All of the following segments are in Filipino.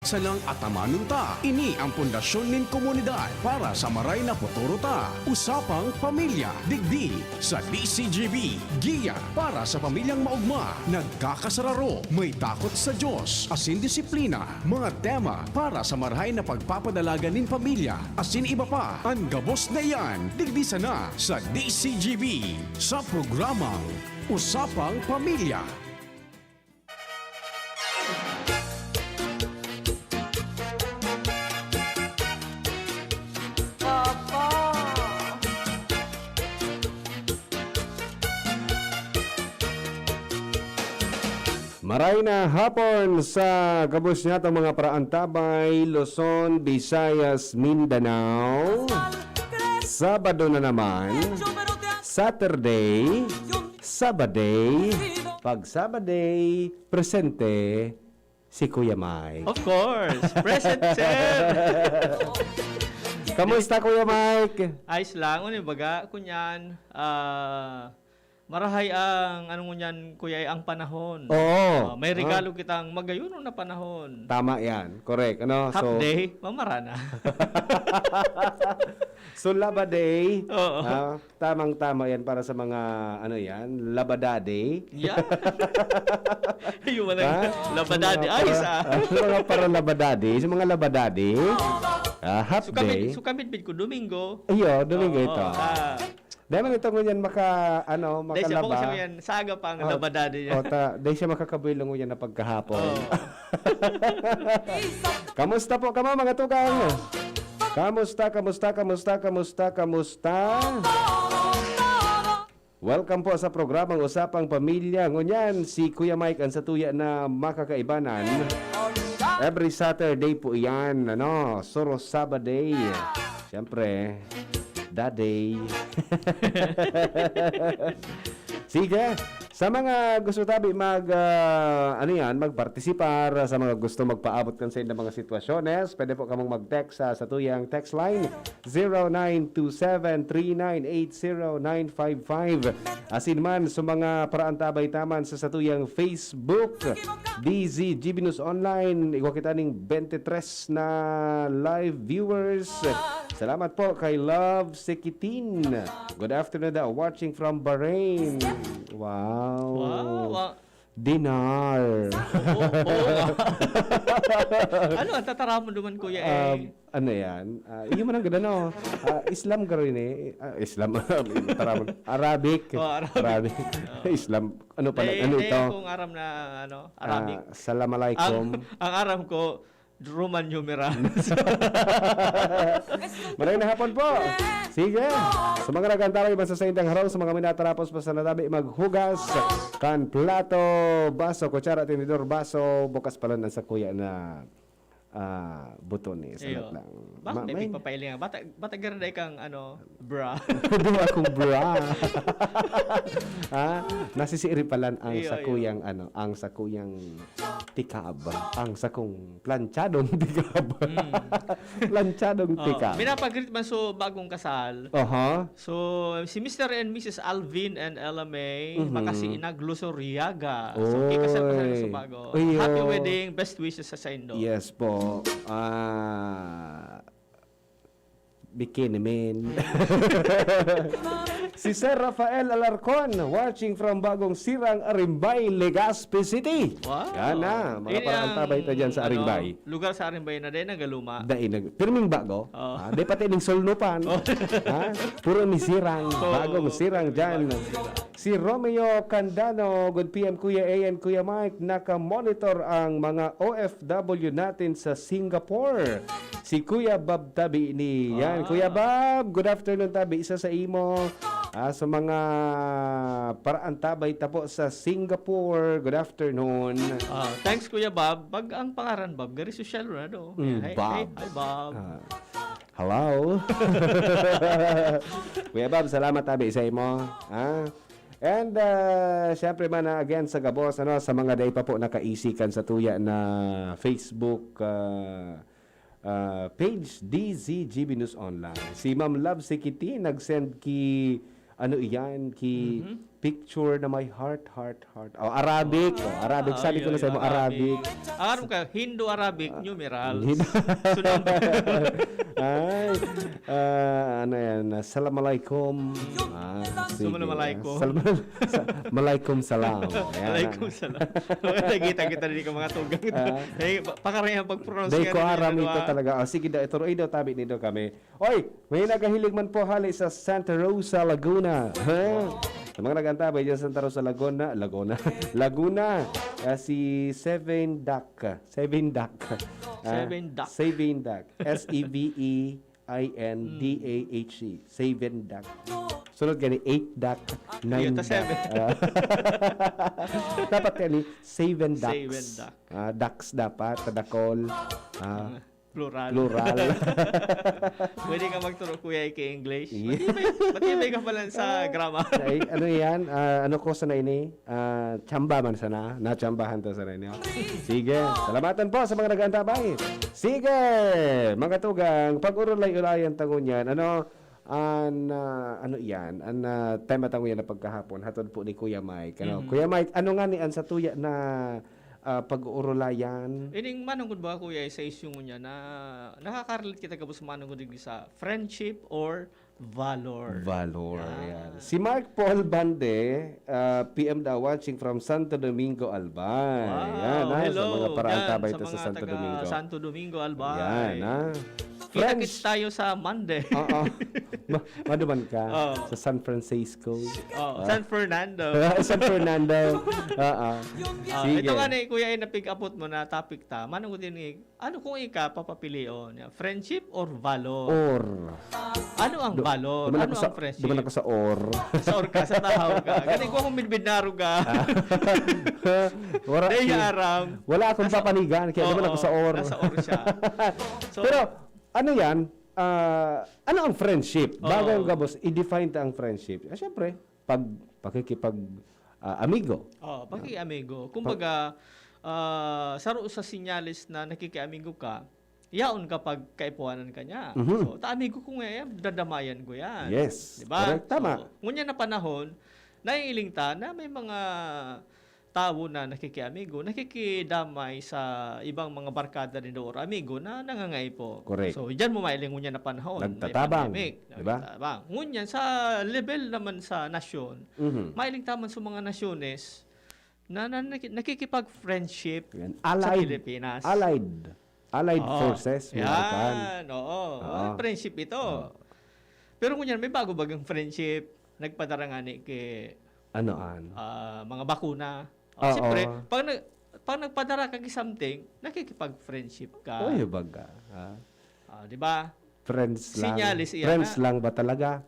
salang atamanon ta. Ini ang pundasyon nin komunidad para sa maray na futuro ta. Usapang Pamilya, digdi sa DCGB. Giya para sa pamilyang maugma, nagkakasararo, may takot sa Diyos, asin disiplina. Mga tema para sa marahay na pagpapadalaga nin pamilya, asin iba pa. Ang gabos na yan, digdi sana sa DCGB. Sa programang Usapang Pamilya. Maray na hapon sa gabos niya itong mga Praantabay, Luzon, Visayas, Mindanao. Sabado na naman. Saturday. Sabaday. Pag Sabaday, presente si Kuya Mike. Of course. Present, sir. Kamusta Kuya Mike? Ayos lang. Ano yung baga? Kunyan. Marahay ang, ano ngunyan, kuya, ang panahon. Oo. May regalo kitang magayuno na panahon. Tama yan. Correct. Ano? Half day, mamara na. So, Labaday. Oo. Tamang-tama yan para sa mga, ano yan, Labadade. Yeah. Yung mga labadadi. Ayos Mga para Labadade. Sa mga Labadade. Half day. Sukamit ko Domingo. Iyo, Domingo ito. Dahil man ito ngunyan Dahil siya po makalaba. siya yan, saga pa ang labadadi niya. Dahil siya makakabuilong ngunyan na pagkahapon. Kamusta po kamo mga tugang? Kamusta? Welcome po sa programang Usapang Pamilya. Ngunyan, si Kuya Mike ang satuya na makakaibanan. Every Saturday po iyan, Suro Sabaday. Siyempre, Daday. Sige, sa mga gusto tabi magpartisipar, sa mga gusto magpaabot kan sa mga sitwasyones, pwede po kamong mag-text sa tuyang text line 0927-3980-955. Asin man sa mga Praantabay taman sa tuyang Facebook, DZGB News Online, ikaw kita ning 23 na live viewers. Salamat po kay Love Sekitin. Good afternoon daw, watching from Bahrain. Wow. Wow. Dinar. Ano, ang tatara mo naman, kuya Ano yan? Yung man ang ganda, Islam ka rin Islam. Taramon. Arabic. Arabic. Islam. Ano pala? Ano ito? Kung aram na, Arabic. Assalamualaikum. Ang aram ko, Roman numeral. Maraming na hapon po. Sige. Sa mga nagantara, sa saintang haraw, sa mga minatarapos pa sa natabi, maghugas, kan, plato, baso, kutsara, tinidor, baso, bukas pala na sa kuya na buton eh. Salat lang. Bakit may pipapailing? Bata garanday kang, bra. Hindi mo akong bra. Nasisiri palan ang sakuyang, ang sakuyang tikab. Ang sakong planchadong tikab. Planchadong tikab. Minapag-greet man so bagong kasal. So, si Mr. and Mrs. Alvin and Ella May, makasi inaglusoriaga. So, kikasal pa sa bago. Happy wedding, best wishes sa Saindo. Yes po. Bikini Man. Si Sir Rafael Alarcon, watching from Bagong Sirang, Arimbay, Legazpi City. Wow. Yan na, mga Praantabay ta dyan sa Arimbay. Lugar sa Arimbay na din, nagaluma. Pirming bago. Di pati ning solnupan. Puro ni Sirang. Bagong Sirang dyan. Si Romeo Candano, good PM Kuya A and Kuya Mike, naka-monitor ang mga OFW natin sa Singapore. Si Kuya Bob Tabi ni yan. Kuya Bob, good afternoon Tabi. Isa sa imo. Sa mga Praantabay tapo sa Singapore, good afternoon. Thanks Kuya Bob. Pag ang pangaran Bob, gari social na do. Bob. Hi Bob. Hello. Kuya Bob, salamat Tabi sa imo. And syempre man again sa gabos sa mga day pa po nakaisikan sa tuya na Facebook page DZGB News Online. Si Ma'am Love Sikiti nag-send ki picture na may heart. Oh, Arabic. Arabic. Sabi ko na sa mo, Arabic. Aram ka, Hindu-Arabic, numerals. Hindu- So, number. Ay, ano yan? Assalamualaikum. Assalamualaikum. Malaikum salam. Alaikum salam. Nakita kita din ka mga tugang. Pakarayang pag-pronounce Dahil ko aram ano, ito talaga. Sige daw, ito rin daw, tabi nito kami. Oy, may nagahilig man po hali sa Santa Rosa, Laguna. Sa mga nagantabay dyan sa Santa Rosa, Laguna. Si Seven Duck. Seven Duck. Seven Duck. Sevindach. Seven Duck. Sunod gani 8 duck, 9 ta duck. 7. Dapat gani 7 ducks. Seven Duck. Ducks dapat, tadakol. Plural. Plural. Pwede ka magturo, Kuya, kay English. Matibay ka pala sa grammar. Ay, ano yan? Ano ko sana ini? Chamba man sana. Nachambahan to sana ini. Sige. Salamatan po sa mga nag-antabay. Sige. Mga tugang, pag-urulay-ulayan tangon yan. Ano yan? Tema tangon yan na pagkahapon. Hatod po ni Kuya Mike. Kuya Mike, ano nga ni sa tuya na pag-uurulayan? Ining manungod ba, Kuya, sa issue mo niya na nakaka-relate kita kapos manungod digdi sa friendship or valor? Valor. Yan. Si Mark Paul Bande, PM daw watching from Santo Domingo, Albay. Yan, hello. Sa mga paraantabay ito sa sa Santo Domingo. Santo Domingo, Albay. Yan, Kita-kits tayo sa Monday. Oo. Maduman ka sa San Francisco. San Fernando. San Fernando. Sige. Ito nga ni Kuya, na-pick upot mo na topic ta. Manungod din ano kung friendship or valor? Or. Ano ang valor? Ano ang friendship? Duman ako sa or. Sa or ka, sa tahaw ka. Ganun ko kung midbidnaro ka. Wala akong papanigan, kaya duman ako sa or. Nasa or siya. So, pero, ano yan? Ano ang friendship? Bago yung gabos, i-define ta ang friendship. Siyempre, amigo. paki-amigo. Kumbaga, saro sa sinyalis na nakikiamigo ka, yaon kapag kaipuanan ka niya. So, amigo ko ngayon, dadamayan ko yan. Yes. Diba? Correct. Tama. So, ngunyan na panahon, naiiling ta na may mga tao na nakikiamigo, nakikidamay sa ibang mga barkada ni or amigo na nangangay po. Correct. So, diyan mo mailing ngunyan na panahon. Nagtatabang. Diba? Diba? Ngunyan, sa level naman sa nasyon, mailing taman sa mga nasyones na nakikipag-friendship sa Pilipinas. Allied forces. Yan, friendship ito. Pero ngunyan, may bago-bagang friendship. Nagpadarangani kay mga bakuna. Siyempre, pag nagpadara ka something, nakikipag-friendship ka. Oy, baga. Di ba? Friends lang. Sinyalis iyan. Friends lang ba talaga?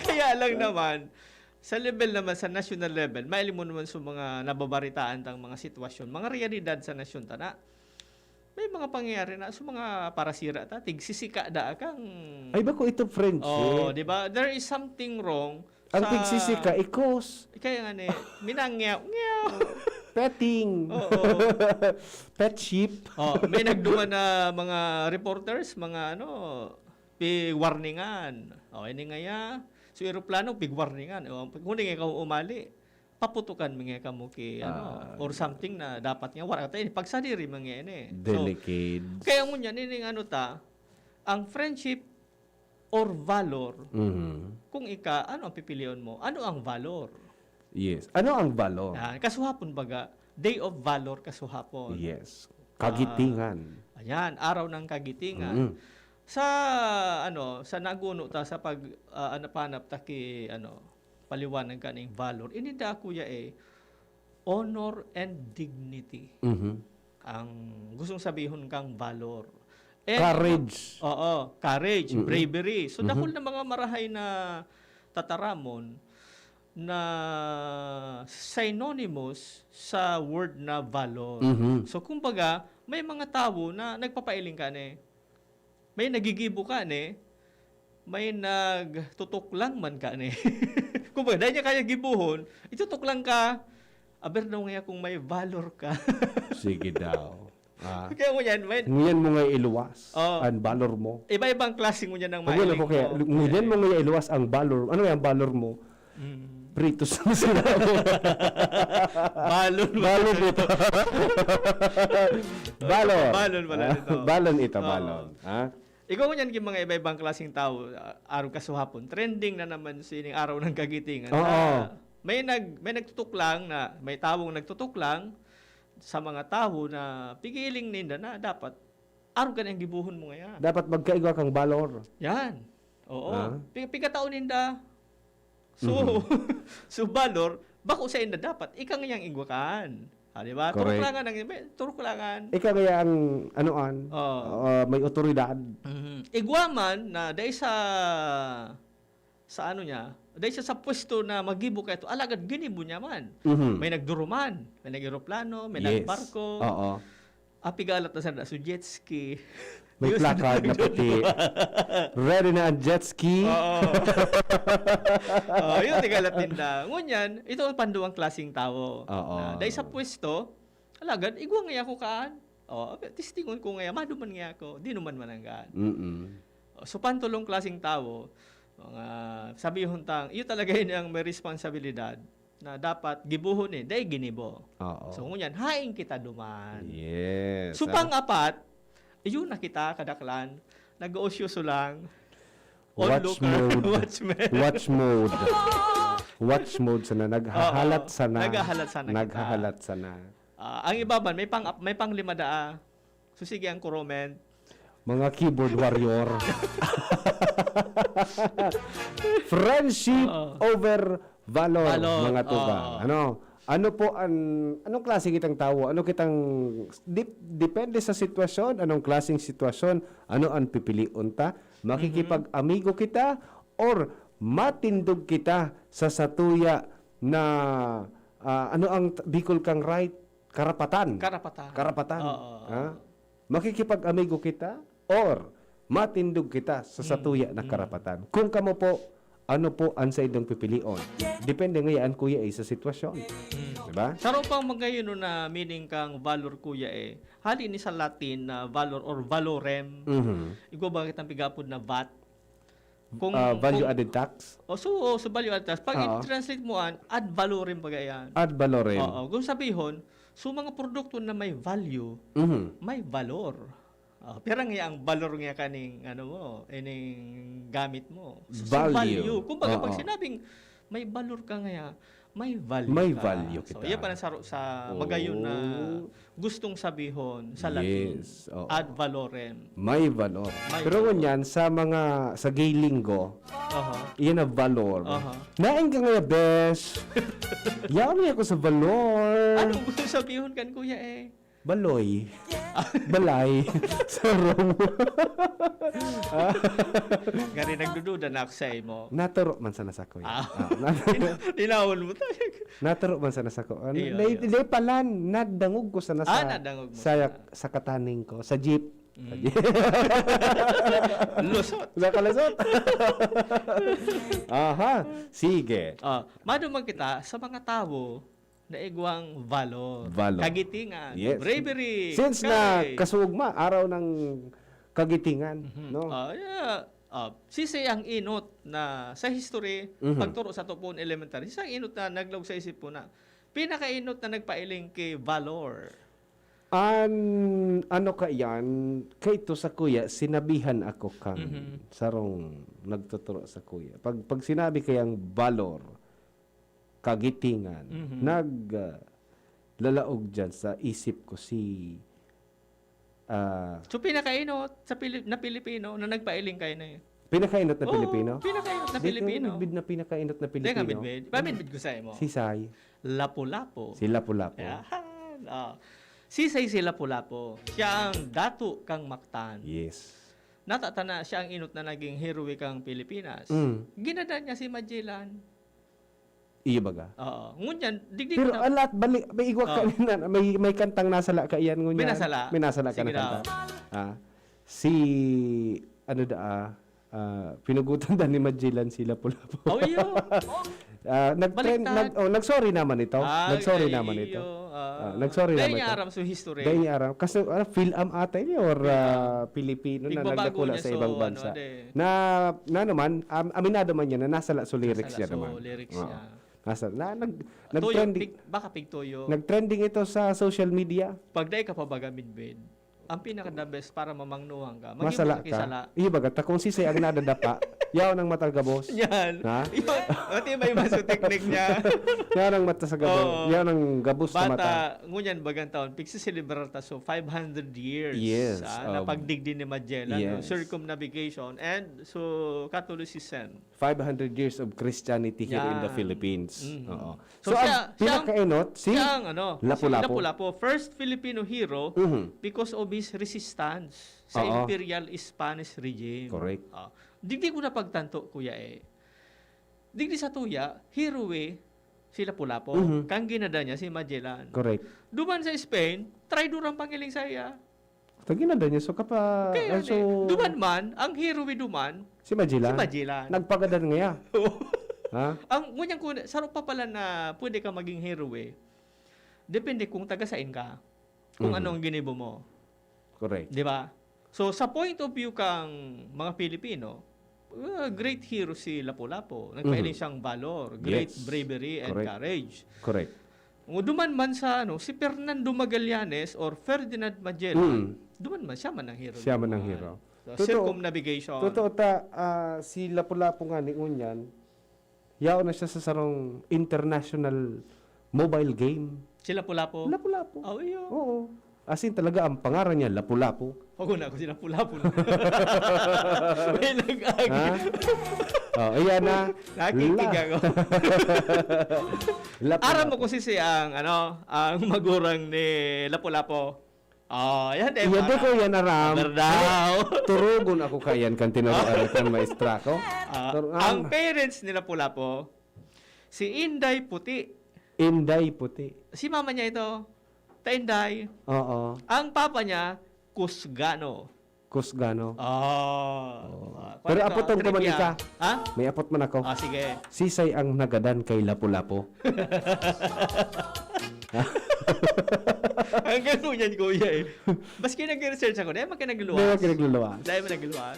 Kaya lang naman, sa level naman, sa national level, maili mo naman sa mga nababaritaan tang mga sitwasyon, mga realidad sa nasyon tana. May mga pangyayari na sa mga parasira ta, tigsisika da kang... Ay, bako ito friendship? di ba? There is something wrong. Ang tigsisika, ikos. Kaya nga minangyaw. Petting. Pet sheep. May nagduman na mga reporters, mga warningan. Ini nga ya. So, aeroplano, big warningan. Kung hindi nga umali, paputukan mga kamo ki or something na dapat nga wala tayo pagsadiri mga ini. Delicate. So, kaya ngunyan ini ang friendship or valor. Kung ano ang pipilion mo? Ano ang valor? Yes. Ano ang valor? Kasuhapon baga, Day of Valor kasuhapon. Yes. Kagitingan. Ayan, araw ng kagitingan. Sa sa naguno ta sa pag anapanap ta ki paliwanag kaning valor. Inida kuya honor and dignity. Ang gustong sabihon kang valor. Courage. Courage, bravery. So dahol na mga marahay na tataramon na synonymous sa word na valor. So kumbaga, may mga tao na nagpapailing ka may nagigibo ka may nagtutok lang man ka kumbaga, dahil niya kaya gibuhon, itutok lang ka, aber daw nga kung may valor ka. Sige daw. Kaya mo yan, Nguyan mo nga iluwas Oh. ang valor mo. iba-ibang klase mo yan ng Pag wala mailing ko kaya, mo. nguyan mo nga iluwas ang valor. Ano yung valor mo? Pritos na sila. Balon. Balon ito. Balon. Balon pala ito. Balon ito, Oo. balon. Ha? Ikaw mo yan yung mga iba-ibang klaseng tao, araw kasuhapon. Trending na naman sining araw ng kagitingan. Oo. Na may nagtutok lang na, may tawong nagtutok lang sa mga tao na pigiling ninda na dapat araw ka na yung gibuhon mo ngayon. Dapat magkaigwa kang valor. Yan. Oo. Ah. Pigataon ninda. So, so valor, bako sa inda dapat, ikaw ngayang igwakan. Di ba? Correct. Turok langan. Ikaw kaya ang anoan, may otoridad. Igwaman na dahil sa ano niya, dahil sa pwesto na magibo ka ito, alagad ginibo niya man. Mhm. May nagduruman, may nag-aeroplano, may Yes. nagbarko. Oo. Apigalat na sa jet ski. May Yun, placard na puti. Ready na ang jet ski. Oo. Yun, tigalat din na. Ngunyan, ito ang panduang klaseng tao. Oo. Dahil sa pwesto, alagad, igwa nga ako kaan. Tistingon ko nga, maduman nga ako. Di naman mananggan. So, pantulong klaseng tao, mga sabihon tang, iyo talaga yun ang may responsibilidad na dapat gibuhon dahil ginibo. Oo. So, ngunyan, haing kita duman. Yes. So, pang-apat, iyon na kita kadaklan, nag-oosyoso lang. Watch mode. Watchman. Watch mode. Watch mode sana. Naghahalat Oo. sana. Naghahalat sana kita. Naghahalat sana. Ang iba man, may pang limada. So, sige ang comment. Mga keyboard warrior. Friendship over valor, Valor, mga tuba. Ano po anong klase kitang tao? Ano kitang depende sa sitwasyon, anong klaseng sitwasyon, ano ang pipiliun ta? Makikipag-amigo kita or matindog kita sa satuya na ano ang Bicol kang right? Karapatan. Karapatan. Oo. Ha? Makikipag-amigo kita or matindog kita sa satuya na karapatan. Kung kamo po, ano po ang sa inyong pipilion? Depende ngayon, kuya, sa sitwasyon. Diba? Saro pang magayon na meaning kang valor kuya hali ni sa Latin na valor or valorem. Igo ba kitang pigapod na VAT? Kung Value added tax? so value added tax. Pag i-translate mo ad valorem pagayan. Ad valorem. Kung sabihon, so mga produkto na may value, may valor. Pero nga ang valor nga kaning ining gamit mo. So, Value. Kung baga pag sinabing may valor ka nga, may value May ka. value So, kita. iya pa sa magayon na gustong sabihon sa Latin. Yes. Oo. Ad valorem. May valor. May Pero valor. ngunyan, sa gay linggo, iyan ang valor. Aha. Nain ka nga, besh. Yaman ako sa valor. Anong gusto sabihon kan kuya Baloy. Balay. Sarong. Gari nagdududa na ako sa imo. Naturo man sana sa ko. Dinawon mo tayo. Naturo man sana sa ko. Iyo. Hindi palan, nadangog ko sana Nadangog mo sa kataning ko, sa jeep. Lusot. Sa kalasot. Aha, sige. Madumang kita sa mga tao na igwang valor. Kagitingan. Yes. Bravery. Since na kasugma, araw ng kagitingan, no? Sisi ang inot na sa history, pagturo sa Tupon Elementary, sisi ang inot na naglaw sa isip po na pinakainot na nagpailing kay valor. Ano ka yan? Kay to sa kuya, sinabihan ako kang sarong nagtuturo sa kuya. Pag sinabi kayang valor, kagitingan, lalaog dyan sa isip ko So pinakainot na Pilipino na nagpailing kayo na pinakainot na Pilipino? Pinakainot na Pilipino. Bid na pinakainot na Hindi nga Pilipino. midbid. Pamidbid ko sa imo. Si Sai. Lapu-lapu. Si Lapu-Lapu. Yan. Sisay si Lapu-Lapu. Siya ang dato kang Mactan. Yes. Natatana siya ang inot na naging heroic ang Pilipinas. Ginada niya si Magellan. Iyo baga. Ngunyan, digdig Pero na. alat balik may igwa ka na may kantang nasala ka iyan ngunyan. Minasala ka Sige na kanta. Si ano pinugutan ni Magellan si Lapu-Lapu. Iyo. Nag-sorry naman ito. Nag-sorry naman ito. nagsorry dahil naman niya ito. aram sa history. Dahil niya aram. Kasi Phil-Am ata niya or Pilipino na Igbabago nagdakula niya sa so, ibang bansa. ano, na naman, aminado man niya na nasa so lyrics niya naman. lyrics Oo. niya. Nag-trending. Baka pigtoyo. Nag-trending ito sa social media. Pag dahil ka pa baga midbed, ang pinaka-the best para mamangnuhan ka. Masala ka. Iyo baga, kung sisay ang nadadapa, yaw ng matal gabos. Yan. Ha? Mati may maso technique niya. Yaw ng mata sa gabos. Yaw ng gabos sa mata. Bata, ngunyan bagang taon, pagsisilibrar ta so 500 years. Yes. Na pagdigdi ni Magellan, yes. circumnavigation, and so Catholicism. 500 years of Christianity here in the Yan. Philippines. Mhm. Oo. So, ang pinakainot, si Lapu-Lapu. Lapu-Lapu, first Filipino hero because of his resistance sa Oo. imperial Spanish regime. Correct. Digdi ko na pagtanto, kuya Digdi sa tuya, hero si Lapu-Lapu. Kang ginada niya si Magellan. Correct. Duman sa Spain, traitor ang pangiling saya. Tagina na niya. So, Kaya duman man, ang hero duman, si Magellan. Nagpagadan ngaya. Ha? Ang ngunyang ko, sarap pa pala na pwede ka maging hero Depende kung taga-sain ka. Kung anong ginibo mo. Correct. Di ba? So, sa point of view kang mga Pilipino, great hero si Lapu-Lapu. Nagpailing siyang valor, great bravery and courage. Correct. Duman man sa si Fernando Magallanes or Ferdinand Magellan, duman man siya man ang hero. Siya man ang hero. So, circumnavigation. Totoo si Lapu-Lapu nga ni Unyan, yaw na siya sa sarong international mobile game. Si Lapu-Lapu? Lapu-Lapu. Oh, iyo. Oo. As in talaga, ang pangaran niya, Lapu-Lapu. Huwag na ako si Lapu-Lapu. May nag-agi. Ayan na. Nakikig ako. Aram mo kasi ang magurang ni Lapu-Lapu. Yan eh. Iya ko yan aram. Berdaw. Turugon ako kayan kan tinuruan kan maestra ko. Ang parents ni Lapu-Lapu, si Inday Puti. Inday Puti. Si mama niya ito, Inday. Oo. Ang papa niya, Kusgano. Kusgano. Pero apotong ko man ka. Ha? May apot man ako. Sige. Sisay ang nagadan kay Lapu-Lapu. Hanggang ngunyan kuya Baski nag-research ako, dahil magkinagluwas. Dahil magkinagluwas.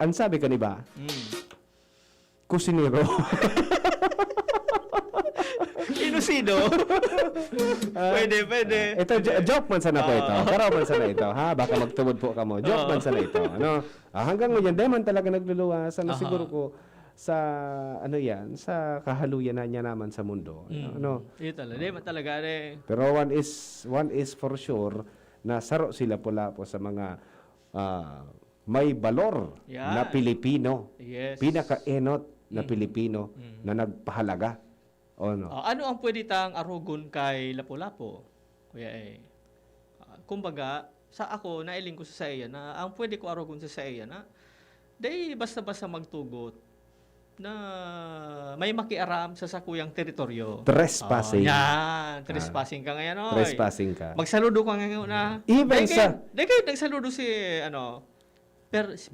Ang sabi ka ni ba? Kusinero. Sino? Pwede. Ito, joke man sana po ito. Karaw man sana ito. Ha? Baka magtubod po ka mo. Joke man sana ito. Hanggang ngayon, dahil man talaga nagluluwas. Siguro ko, sa sa kahaluyan na niya naman sa mundo. Ito talaga. Pero one is for sure na saro sila Lapu-Lapu sa mga may balor na Pilipino. Yes. Pinaka-enot na Pilipino na nagpahalaga. Ano ang pwede tang arugon kay Lapu-Lapu? Kuya kumbaga, sa ako, nailing ko sa iya na ang pwede ko arugon sa iya na dahil basta-basta magtugot na may makiaram sa sakuyang teritoryo. Trespassing. Yan. Trespassing ka ngayon. Trespassing ka. Magsaludo ka ngayon na. Even sa... Dahil kayo nagsaludo si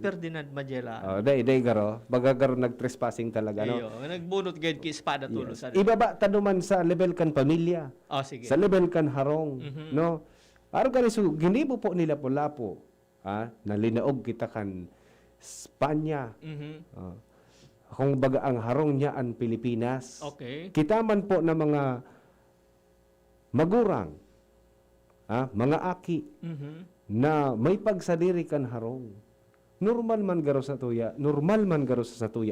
Ferdinand Magellan. Day garo. Bagagaro nag-trespassing talaga, no? Nagbunot gayud ki espada tulo sa. Ibaba tanuman sa level kan pamilya. Sige. Sa level kan harong, no? Araw gani so ginibo po nila Lapu-Lapu, nalinaog kita kan Espanya. Kung baga ang harong niya ang Pilipinas. Okay. Kita man po na mga magurang, mga aki, na may pagsadiri kan harong. Normal man garo sa tuya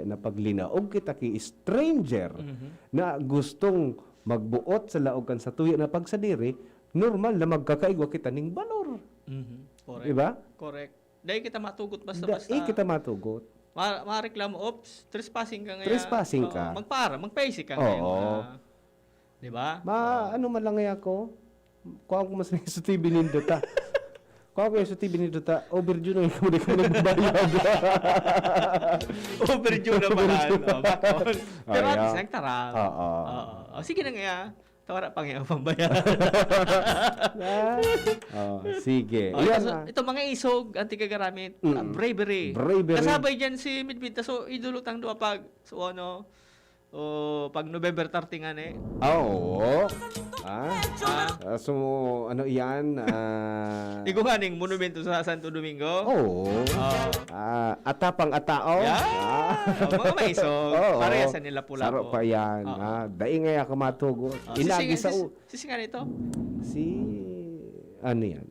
na paglinaog kita ki stranger na gustong magbuot sa laog kan sa tuya na pagsadiri, normal na magkakaigwa kita ning balor. Correct. Diba? Correct. Dahil kita matugot basta-basta. Kita matugot. Mareklamo, trespassing ka ngayon. Trespassing ka. Magpaisi ka ngayon. Diba? Ano man lang ako, kuha ko mas sa TV nindo ta. Kuha ko sa TV nindo ta, overdue na ikaw di ka nagbabayad. Overdue na pala. Pero at least nagtarang. Sige na nga. Tawara pang yung pambayad. Sige. Ito mga isog, anti-kagaramit, bravery. Kasabay dyan si Midbid. So, idulutang doon pag, pag November 30 nga Oo. So, ano yan? Ikaw nga ning monumento sa Santo Domingo. Oo. Atapang atao. Mga maisog. Oo. Pareha sa nila pula Saro po. pa yan. Daing nga ka matugo. Inagi sa Sisingan ito? ano yan?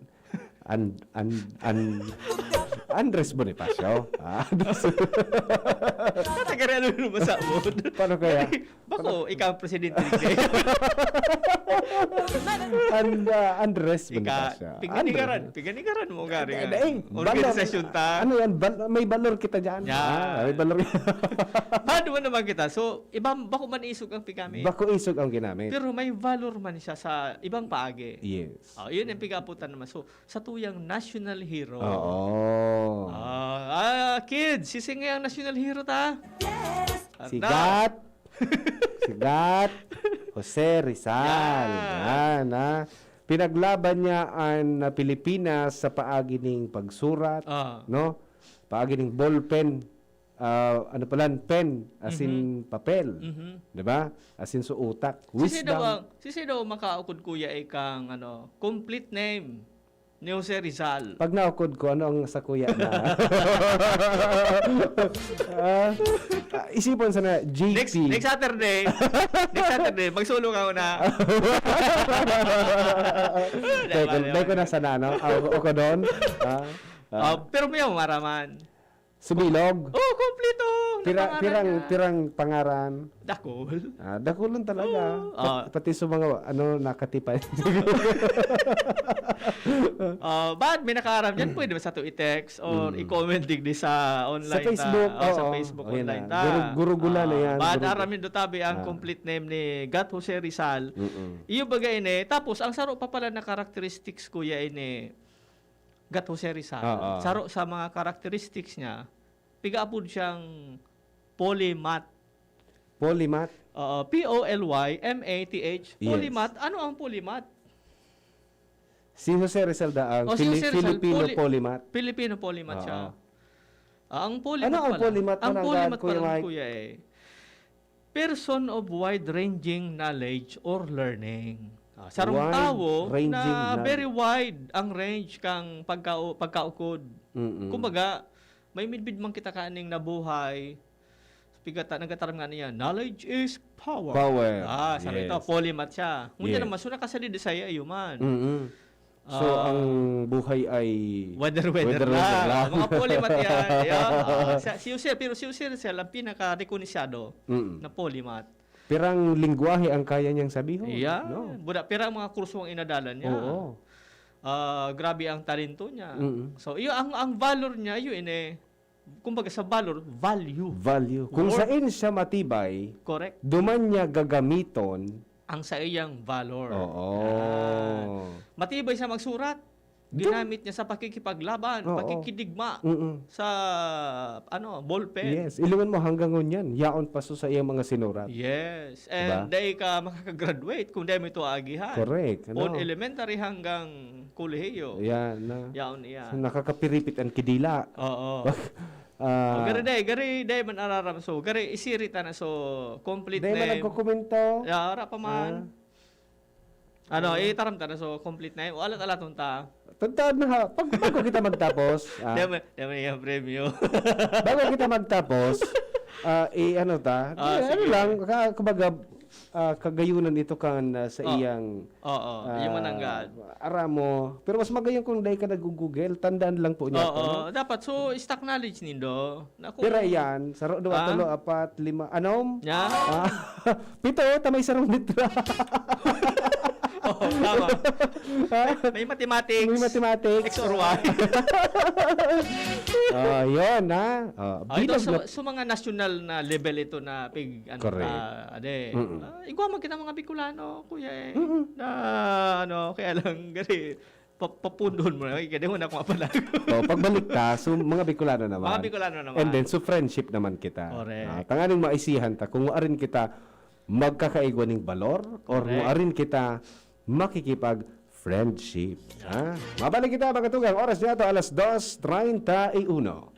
Andres Bonifacio. Taga-realo nyo ba sa mood? Paano kaya? Bako, ikaw ang presidente rin. Andres Bonifacio. Piganigaran mo nga rin. Organisasyon ta. Ano yan? May balor kita dyan. May balor. Paano mo naman kita? So, ibang bako man isog ang pigami. Bako isog ang ginamit. Pero may valor man siya sa ibang paagi. Yes. Yun ang pigaputan naman. So, sa tuyang national hero. Oo. Kids, sisingay ang national hero ta. Sigat. Sigat. Jose Rizal. Yan, pinaglaban niya ang Pilipinas sa paagi ng pagsurat, no? Paagi ng ballpen, pen, as in papel. 'Di ba? As in suutak. Wisdom. Sisi daw makaukod kuya ikang complete name ni Jose Rizal. Pag naukod ko, ano ang sa kuya na? Isipon sa na, JP. Next Saturday, magsulo ka na. Day ko na sana, no? Ako doon. Pero may maraman. Subilog. Kompleto. Pirang pangaran. Dakol. Dakulon talaga. Pati sa mga nakatipay. Bad may nakaaram yan, pwede ba sa to i-text or i-comment digdi sa online sa Facebook. sa Facebook online ta. Gurugula na yan. Bad aramin do tabi ang complete name ni Gat Jose Rizal. Iyo bagay ini. Tapos ang saro pa pala na characteristics kuya ini Gat Jose Rizal. Saro sa mga characteristics niya, pigaapod siyang polymath. Polymath? P-O-L-Y-M-A-T-H. Polymath. Ano ang polymath? Si Jose Rizal daang Filipino polymath. Filipino polymath siya. Ang polymath ano ang polymath? Ang polymath pala kuya person of wide-ranging knowledge or learning. Sarong tawo na very wide ang range kang pagkaukod. Kumbaga, may midbid man kita kaning nabuhay. Nagataram nga niya, knowledge is power. Sarong ito, polymath siya. Ngunit naman, so nakasali di saya ayuman. So, ang buhay ay weather lang. Mga polymath yan. Si Jose, pero si Jose Rizal ang pinaka-rekonisyado na polymath. Pirang lingwahe ang kaya niyang sabihin. No? Pirang mga kurso ang inadalan niya. Grabe ang talento niya. So, ang valor niya, yun kumbaga sa value. Kung saan siya matibay, correct. Duman niya gagamiton ang sa iyang valor. Matibay siya magsurat. Ginamit niya sa pakikipaglaban, pakikidigma sa ballpen. Yes, ilungan mo hanggang ngunyan. Yaon pa sa iyang mga sinurat. Yes. And day ka makakagraduate kung dahil mo ito agihan. Correct. On elementary hanggang kolehiyo. Yaon iya. So, nakakapiripit ang kidila. Gari man araram so. Gari isirita na so complete name. Day man nagkokomento. Ara pa man. Itaram ta na so complete name. O alat ta. Tandaan na ha. Bago kita magtapos. Dama yung premyo. Bago kita magtapos, kumbaga, kagayunan ito kan sa iyang yung mananggad. Aramo. Pero mas magayon kung dahil ka nag-google, tandaan lang po niya. Dapat. So, stock knowledge nindo. Pero yan, saro, 2, 3, 4, 5, anom? Yeah. 7, tamay sarong litra. Tama. May mathematics. X or Y. Yun, ha? Ito sa mga national na level ito na igwa man kita mga Bicolano, kuya kaya lang, papundon mo na, kaya mo na akong apalag. Pagbalik ka, mga Bicolano naman. Mga Bicolano naman. And then, friendship naman kita. Correct. Tanganing maisihan ta, kung maarin kita magkakaigwa ng balor, or maarin kita makikipag-friendship. Mabalik kita mga tugang. Oras niya ito, 2:31.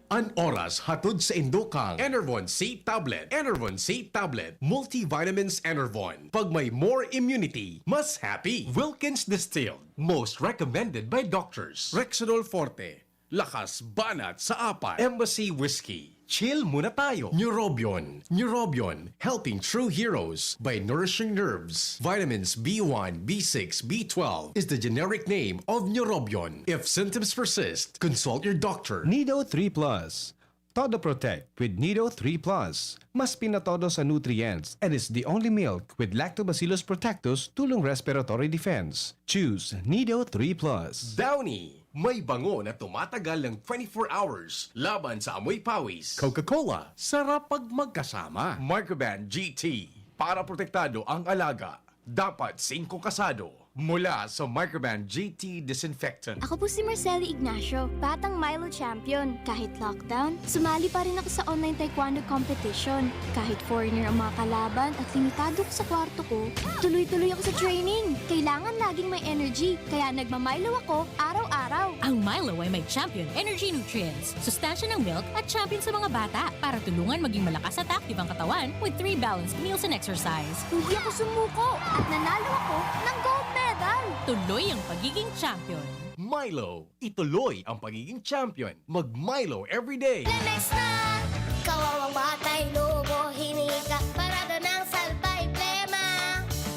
An oras hatod sa Indokang Enervon C Tablet. Enervon C Tablet. Multivitamins Enervon. Pag may more immunity, mas happy. Wilkins Distilled. Most recommended by doctors. Rexidol Forte. Lakas banat sa apat. Embassy Whiskey. Chill muna tayo. Neurobion. Neurobion. Helping true heroes by nourishing nerves. Vitamins B1, B6, B12 is the generic name of Neurobion. If symptoms persist, consult your doctor. Nido 3 Plus. Todo Protect with Nido 3 Plus. Mas pinatodo sa nutrients and is the only milk with Lactobacillus protectus tulong respiratory defense. Choose Nido 3 Plus. Downy. May bango na tumatagal ng 24 hours laban sa amoy pawis. Coca-Cola. Sarap pag magkasama. Microban GT. Para protektado ang alaga. Dapat 5 kasado. Mula sa Microban GT Disinfectant. Ako po si Marceli Ignacio, batang Milo champion. Kahit lockdown, sumali pa rin ako sa online taekwondo competition. Kahit foreigner ang mga kalaban at limitado ko sa kwarto ko, tuloy-tuloy ako sa training. Kailangan laging may energy, kaya nagmamilo ako araw-araw. Ang Milo ay may champion energy nutrients, sustansya ng milk at champion sa mga bata para tulungan maging malakas at active ang katawan with 3 balanced meals and exercise. Hindi ako sumuko at nanalo ako ng gold medal. Tuloy ang pagiging champion. Milo. Ituloy ang pagiging champion. Mag-Milo everyday. Lemex na! Kawawang batay, lobo, hinika, parada ng salbay, plema.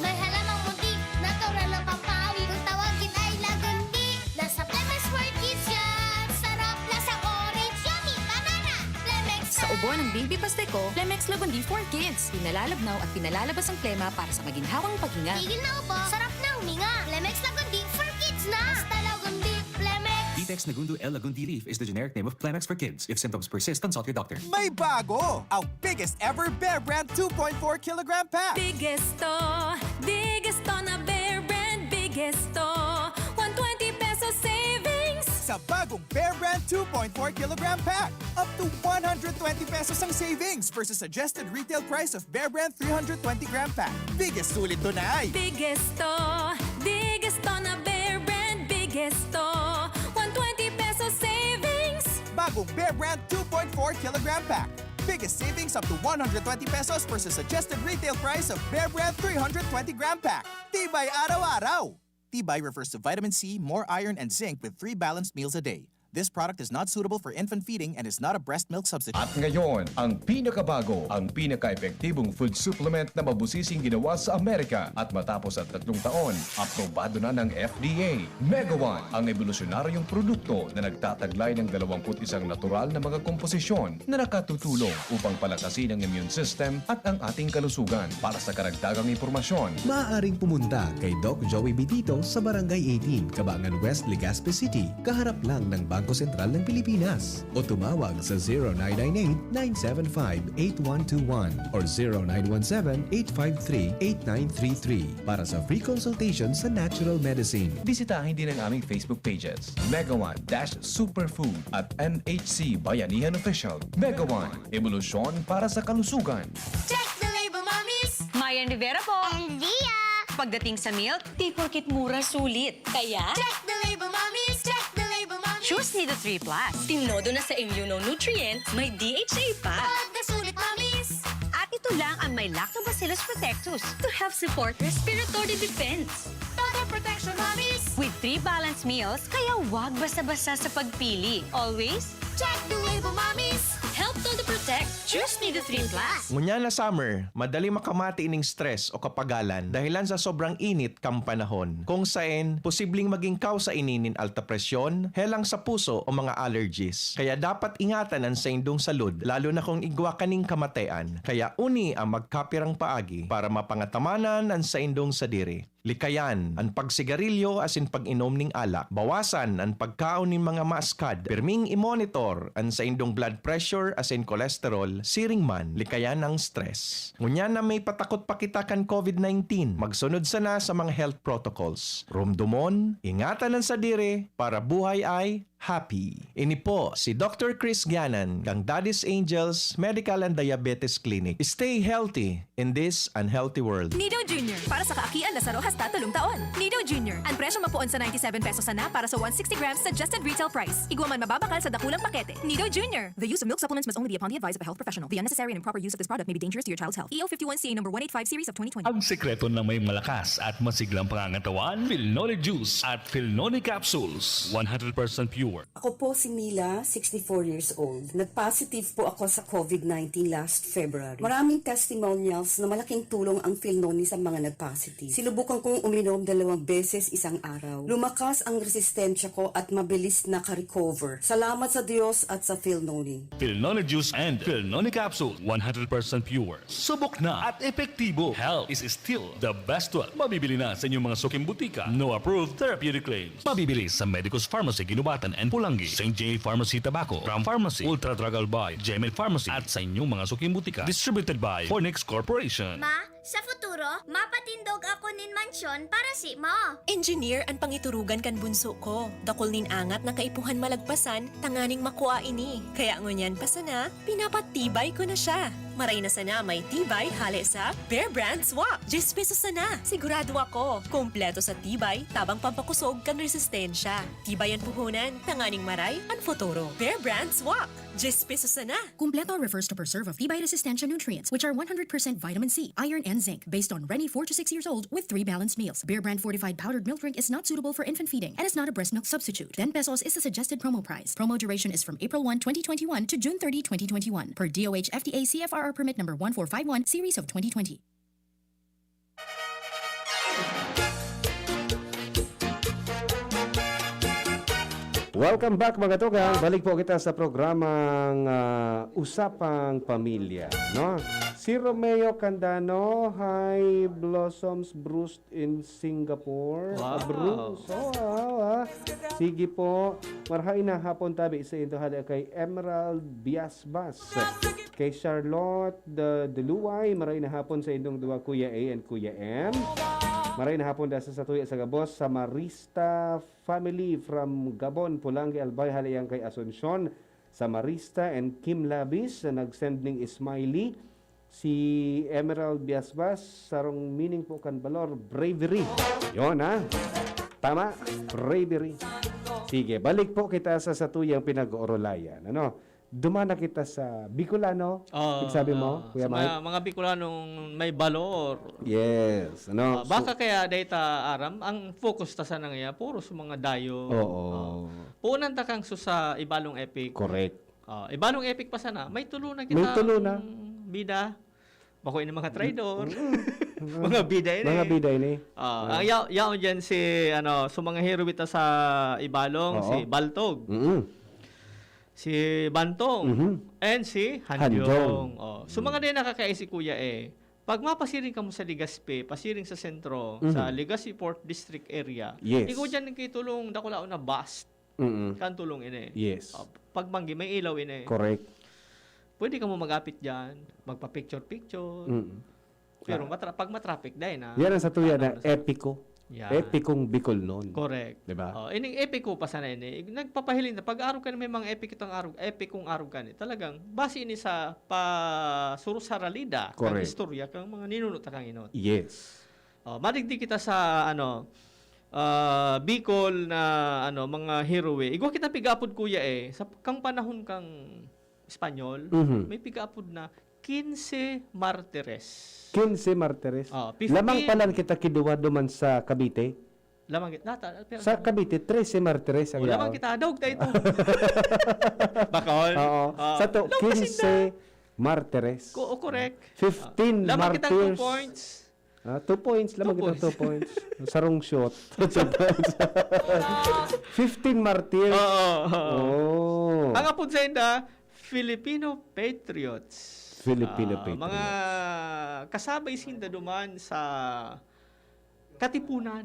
May halamang munti, natural ng pampawi, kung tawagin ay lagundi. Nasa Lemex for Kids yan, sarap lasa orange, yummy, banana. Lemex na! Sa ubo ng Baby Pasteco, Lemex Lagundi for Kids. Pinalalabnaw at pinalalabas ang plema para sa maginhawang paghinga. Tigil na upo, sarap na huminga. Lemex Lagundi for Kids na! Basta Lagundi, Lemex. Vitex Nagundu L. Lagundi Leaf is the generic name of Plemex for kids. If symptoms persist, consult your doctor. May bago! Ang biggest ever Bear Brand 2.4 kilogram pack! Biggest to na Bear Brand, biggest to. 120 pesos savings. Sa bagong Bear Brand 2.4 kilogram pack, up to 120 pesos ang savings versus suggested retail price of Bear Brand 320 gram pack. Biggest sulit doon ay Biggest to na Bear Brand, biggest to. 120 pesos savings. bagong Bear Brand 2.4 kilogram pack. Biggest savings up to 120 pesos versus suggested retail price of Bear Brand 320 gram pack. Tibay araw-araw! Tibay refers to vitamin C, more iron, and zinc with 3 balanced meals a day. This product is not suitable for infant feeding and is not a breast milk substitute. At ngayon, ang pinakabago, ang pinaka-epektibong food supplement na mabusising ginawa sa Amerika at matapos at 3 taon, aprobado na ng FDA. Mega One, ang evolusyonaryong produkto na nagtataglay ng 21 natural na mga komposisyon na nakatutulong upang palakasin ang immune system at ang ating kalusugan. Para sa karagdagang impormasyon, maaaring pumunta kay Doc Joey Bitito sa Barangay 18, Cabangan West, Legazpi City, kaharap lang ng Bangko Sentral ng Pilipinas, o tumawag sa 0998-975-8121 or 0917-853-8933 para sa free consultation sa natural medicine. bisitahin din ang aming Facebook pages, Mega One-Superfood at NHC Bayanihan Official. Mega One, evolusyon para sa kalusugan. Check the label, mommies! Mayan Rivera po. And Dia! Pagdating sa milk, di porkit mura sulit. Kaya, Check the label, mommies! Check the label, mommies! choose Nido 3 Plus. Tinodo na sa immunonutrients, may DHA pa. Pagda sulit, mommies! At ito lang ang may Lactobacillus protectus to help support respiratory defense. Total protection, mommies! With 3 balanced meals, kaya wag basta-basta sa pagpili. Always, Check the label, mommies! help to the protect. Choose Nido 3 Plus. Ngunya na summer, madali makamati ining stress o kapagalan dahilan sa sobrang init kam panahon. Kung saan, posibleng maging kausa ininin alta presyon, helang sa puso o mga allergies. Kaya dapat ingatan ang sa indong salud, lalo na kung igwa kaning kamatayan. Kaya uni ang magkapirang paagi para mapangatamanan ang sa indong sadiri. Likayan ang pagsigarilyo asin pag-inom ning alak. Bawasan ang pagkaon ning mga maaskad. Pirming i-monitor ang sa indong blood pressure asin cholesterol, siring man, likayan ang stress. Ngunya na may patakot pa kita kan COVID-19, magsunod sana sa mga health protocols. Rumdumon, ingatan ang sadiri para buhay ay happy. Ini po si Dr. Chris Ganan kang Daddy's Angels Medical and Diabetes Clinic. Stay healthy in this unhealthy world. Nido Jr. Para sa kaakian na saro hasta 3 taon. Nido Jr. Ang presyo mapuon sa 97 pesos na para sa 160 grams suggested retail price. Igwaman mababakal sa dakulang pakete. Nido Jr. The use of milk supplements must only be upon the advice of a health professional. The unnecessary and improper use of this product may be dangerous to your child's health. EO 51CA number 185 series of 2020. Ang sekreto ng may malakas at masiglang pangangatawan, Philnoni Juice at Philnoni Capsules. 100% pure. Ako po si Mila, 64 years old. Nag-positive po ako sa COVID-19 last February. Maraming testimonials na malaking tulong ang Philnoni sa mga nag-positive. Sinubukan kong uminom 2 beses isang araw. Lumakas ang resistensya ko at mabilis naka-recover. Salamat sa Diyos at sa Philnoni. Philnoni Juice and Philnoni Capsule. 100% pure. Subok na at epektibo. Health is still the best one. Mabibili na sa inyong mga suking butika. No approved therapeutic claims. Mabibili sa Medicus Pharmacy, Ginubatan and Pulangi, St. J. Pharmacy Tabaco, Ram Pharmacy, Ultra Drug Albay, Jemel Pharmacy at sa inyong mga suking butika. Distributed by Fornix Corporation. Ma, sa futuro, mapatindog ako nin mansyon para si mo. Engineer ang pangiturugan kan bunso ko. Dakol nin angat na kaipuhan malagpasan, tanganing makuha ini. Kaya ngunyan pa sana, pinapatibay ko na siya. Maray na sana may tibay hali sa Bear Brand Swak. 10 pesos sana. Sigurado ako. Kompleto sa tibay, tabang pampakusog kan resistensya. Tibay ang puhunan, tanganing maray, ang futuro. Bear Brand Swak. 10 pesos sana. Kumpleto refers to per serve of Tibay Resistensya nutrients, which are 100% vitamin C, iron, and zinc, based on Rennie 4 to 6 years old with 3 balanced meals. Bear Brand fortified powdered milk drink is not suitable for infant feeding and is not a breast milk substitute. 10 pesos is the suggested promo price. Promo duration is from April 1, 2021 to June 30, 2021 per DOH FDA CFRR permit number 1451 series of 2020. Welcome back mga tugang. Balik po kita sa programang Usapang Pamilya, no? Si Romeo Candano, High Blossoms Bruised in Singapore. Bruce. Sige po. Marhain na hapon tabi sa ito hali kay Emerald Biasbas. Kay Charlotte Deluay, marhain na hapon sa indong duwa Kuya A and Kuya M. Maray na hapon dasa sa tuya sa Gabos sa Marista family from Gabon, Pulangi, Albay, haliyang kay Asuncion sa Marista and Kim Labis na nag-send ning smiley. Si Emerald Biasbas, sarong meaning po kan balor, bravery. Yon ha? Tama? Bravery. Sige, balik po kita sa tuyang pinag-orolayan. Ano? Dumana kita sa Bicolano. Sabi mo, Kuya Mike? Mga Bicolanong may balor. Yes. Ano? Baka kaya data aram, ang focus ta sa nangya, puro sa mga dayo. Oo. Punan ta kang sa ibalong epic. Correct. Ibalong epic pa sana, may tulo na kita. May tulo na. Bida. Bako ini mga trader. Mga bida ini. Mga bida ini. Ang yaon dyan si, so mga hero bita sa ibalong, si Baltog. Si Bantong and si Hanjong. So mga din nakakaisi kuya pag mapasiring ka mo sa Legazpi, pasiring sa sentro, sa Legazpi Port District area, ikaw dyan kay tulong dakulao na bus. Kan tulong ini. Yes. Pag manggi, may ilaw ini. Correct. Pwede ka mo mag-apit dyan, magpa-picture-picture. Pero pag matraffic dahil na. Yan ang sa tuya na epiko. Yeah. Epikong Bicol noon. Correct. Diba? Ining epiko pa sana ini. Nagpapahiling na pag-araw ka na may mga epikong araw ka ni. Talagang base ini sa surusaralida kang istorya kang mga ninunot kang inot. Yes. Madigdi kita sa Bicol na mga hero Igwa kita pigapod kuya sa kang panahon kang Espanyol, may pigapod na 15 martires. 15 martires. 15. Lamang palan kita kiduwa duman sa Cavite. Lamang kita. Sa Cavite, 13 martires ang lamang kita. Dawag tayo ito. Bakol. Oo. Sa to, 15 martires. Correct. 15 lamang martyrs. Lamang kita 2 points. 2 points. Lamang kita 2 points. Sarong shot. 15 martyrs. Oo. Ang apod sa inda, Filipino Patriots. Filipino Patriots. Mga kasabay sinda duman sa Katipunan.